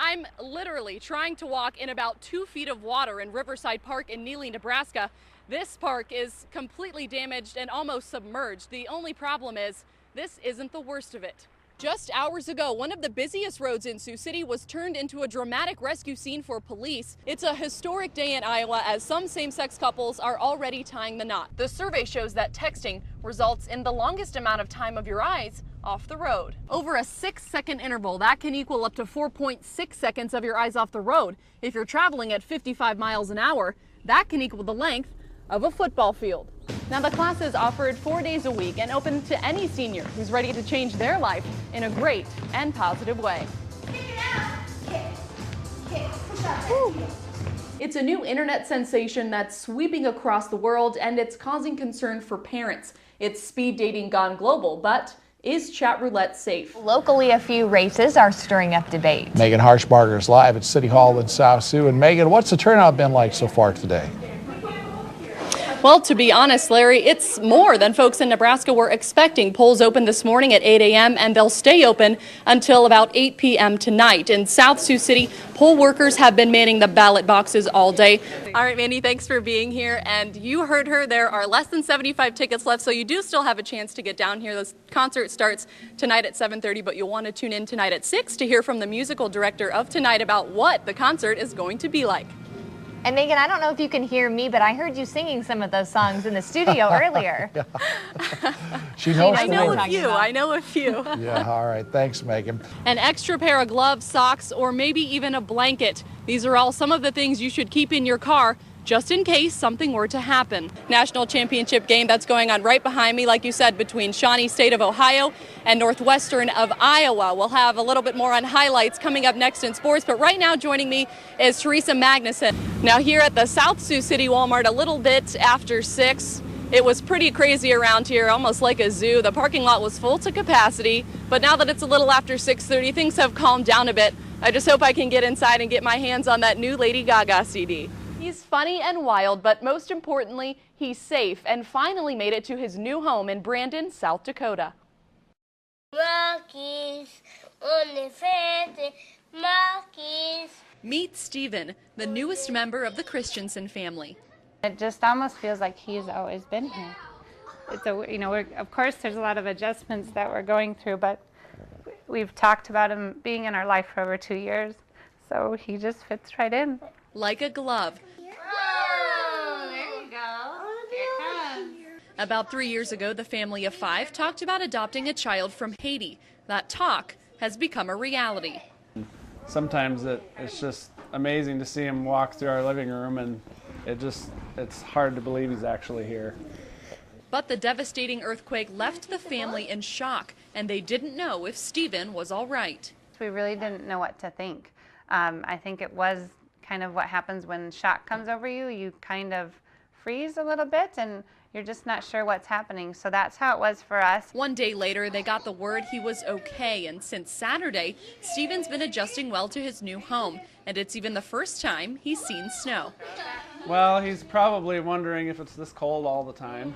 I'm literally trying to walk in about 2 feet of water in Riverside Park in Neely, Nebraska. This park is completely damaged and almost submerged. The only problem is this isn't the worst of it. Just hours ago, one of the busiest roads in Sioux City was turned into a dramatic rescue scene for police. It's a historic day in Iowa as some same-sex couples are already tying the knot. The survey shows that texting results in the longest amount of time of your eyes off the road. Over a 6-second interval, that can equal up to 4.6 seconds of your eyes off the road. If you're traveling at 55 miles an hour, that can equal the length of a football field. Now, the class is offered 4 days a week and open to any senior who's ready to change their life in a great and positive way. It's a new internet sensation that's sweeping across the world, and it's causing concern for parents. It's speed dating gone global, but is chat roulette safe? Locally, a few races are stirring up debate. Meghan Harshbarger is live at City Hall in Sioux. And Meghan, what's the turnout been like so far today? Well, to be honest, Larry, it's more than folks in Nebraska were expecting. Polls opened this morning at 8 a.m. and they'll stay open until about 8 p.m. tonight. In South Sioux City, poll workers have been manning the ballot boxes all day. All right, Mandy, thanks for being here. And you heard her. There are less than 75 tickets left, so you do still have a chance to get down here. The concert starts tonight at 7:30, but you'll want to tune in tonight at 6 to hear from the musical director of tonight about what the concert is going to be like. And Megan, I don't know if you can hear me, but I heard you singing some of those songs in the studio earlier. She knows I know a few. Yeah, all right. Thanks, Megan. An extra pair of gloves, socks, or maybe even a blanket. These are all some of the things you should keep in your car just in case something were to happen. National championship game that's going on right behind me, like you said, between Shawnee State of Ohio and Northwestern of Iowa. We'll have a little bit more on highlights coming up next in sports, but right now joining me is Teresa Magnuson. Now here at the South Sioux City Walmart a little bit after 6. It was pretty crazy around here, almost like a zoo. The parking lot was full to capacity, but now that it's a little after 6:30, things have calmed down a bit. I just hope I can get inside and get my hands on that new Lady Gaga CD. He's funny and wild, but most importantly, he's safe and finally made it to his new home in Brandon, South Dakota. Meet Stephen, the newest member of the Christensen family. It just almost feels like he's always been here. It's of course there's a lot of adjustments that we're going through, but we've talked about him being in our life for over 2 years, so he just fits right in. Like a glove. Oh, there you go. Here it comes. About 3 years ago, the family of 5 talked about adopting a child from Haiti. That talk has become a reality. Sometimes it's just amazing to see him walk through our living room, and it's hard to believe he's actually here. But the devastating earthquake left the family in shock, and they didn't know if Stephen was all right. We really didn't know what to think. I think it was kind of what happens when shock comes over you. You kind of freeze a little bit and you're just not sure what's happening. So that's how it was for us. One day later, they got the word he was okay, and since Saturday, Stephen's been adjusting well to his new home, and it's even the first time he's seen snow. Well, he's probably wondering if it's this cold all the time.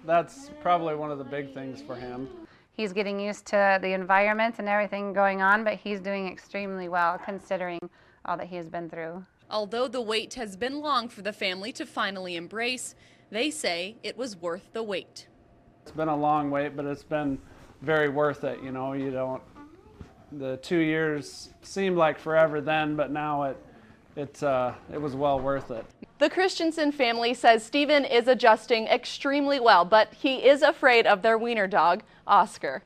That's probably one of the big things for him. He's getting used to the environment and everything going on, but he's doing extremely well considering all that he has been through. Although the wait has been long for the family to finally embrace, they say it was worth the wait. It's been a long wait, but it's been very worth it. The 2 years seemed like forever then, but now it was well worth it. The Christensen family says Stephen is adjusting extremely well, but he is afraid of their wiener dog, Oscar.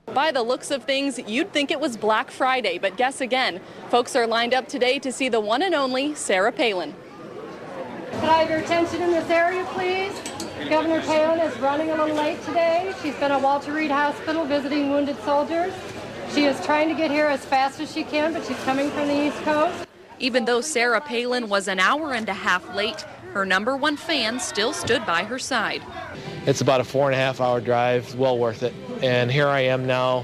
By the looks of things, you'd think it was Black Friday, but guess again. Folks are lined up today to see the one and only Sarah Palin. Could I have your attention in this area, please? Governor Palin is running a little late today. She's been at Walter Reed Hospital visiting wounded soldiers. She is trying to get here as fast as she can, but she's coming from the East Coast. Even though Sarah Palin was an hour and a half late, her #1 fan still stood by her side. It's about a 4.5-hour drive, well worth it. And here I am now,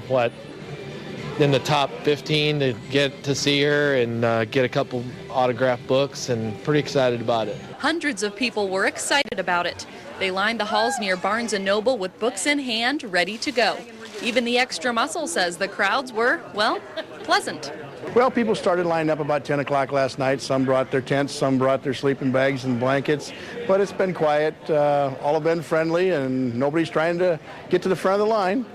in the top 15 to get to see her and get a couple autographed books, and pretty excited about it. Hundreds of people were excited about it. They lined the halls near Barnes & Noble with books in hand, ready to go. Even the extra muscle says the crowds were, well, pleasant. Well, people started lining up about 10 o'clock last night. Some brought their tents, some brought their sleeping bags and blankets, but it's been quiet. All have been friendly, and nobody's trying to get to the front of the line.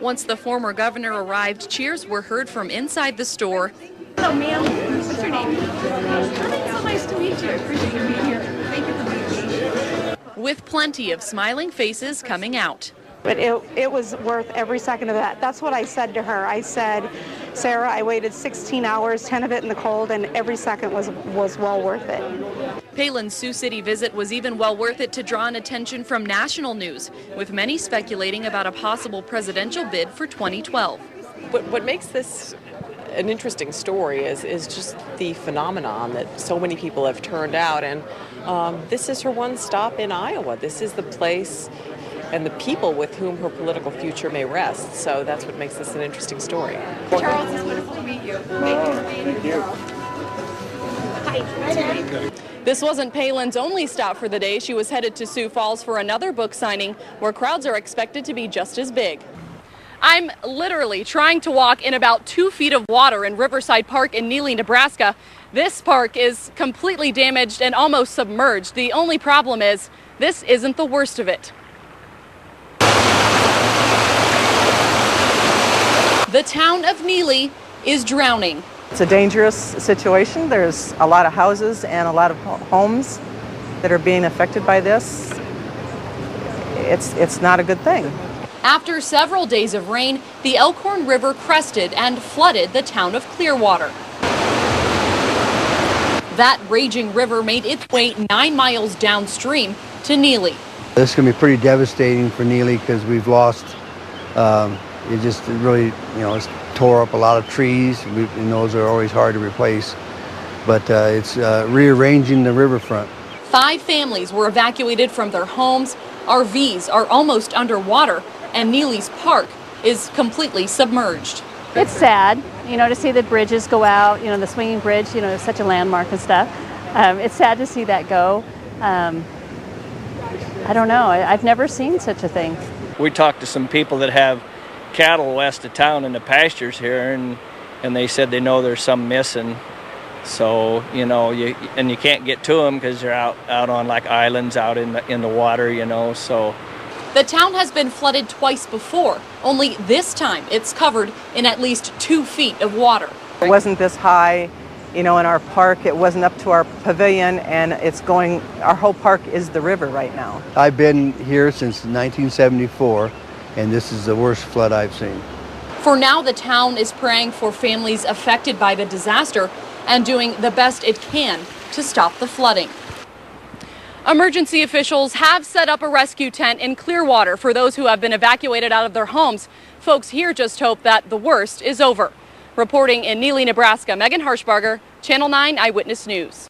Once the former governor arrived, cheers were heard from inside the store. Hello, ma'am. What's your name? So nice to meet you. I appreciate you being here. Thank you for being here. With plenty of smiling faces coming out. But it was worth every second of that. That's what I said to her. I said, Sarah, I waited 16 hours, 10 of it in the cold, and every second was well worth it. Palin's Sioux City visit was even well worth it to draw an attention from national news, with many speculating about a possible presidential bid for 2012. What makes this an interesting story is just the phenomenon that so many people have turned out, and this is her one stop in Iowa. This is the place and the people with whom her political future may rest. So that's what makes this an interesting story. Charles, it's wonderful to meet you. Thank you for being here. Hi. This wasn't Palin's only stop for the day. She was headed to Sioux Falls for another book signing where crowds are expected to be just as big. I'm literally trying to walk in about 2 feet of water in Riverside Park in Neely, Nebraska. This park is completely damaged and almost submerged. The only problem is this isn't the worst of it. The town of Neely is drowning. It's a dangerous situation. There's a lot of houses and a lot of homes that are being affected by this. It's not a good thing. After several days of rain, the Elkhorn River crested and flooded the town of Clearwater. That raging river made its way 9 miles downstream to Neely. This is going to be pretty devastating for Neely because we've lost, it just really, it's tore up a lot of trees, and those are always hard to replace. But it's rearranging the riverfront. 5 families were evacuated from their homes. RVs are almost underwater, and Neely's park is completely submerged. It's sad, to see the bridges go out, the swinging bridge, it's such a landmark and stuff. It's sad to see that go. I don't know, I've never seen such a thing. We talked to some people that have cattle west of town in the pastures here, and they said they know there's some missing. So, you can't get to them because they're out on like islands out in the water, so. The town has been flooded twice before, only this time it's covered in at least 2 feet of water. It wasn't this high, in our park. It wasn't up to our pavilion, and our whole park is the river right now. I've been here since 1974, and this is the worst flood I've seen. For now, the town is praying for families affected by the disaster and doing the best it can to stop the flooding. Emergency officials have set up a rescue tent in Clearwater for those who have been evacuated out of their homes. Folks here just hope that the worst is over. Reporting in Neely, Nebraska, Meghan Harshbarger, Channel 9 Eyewitness News.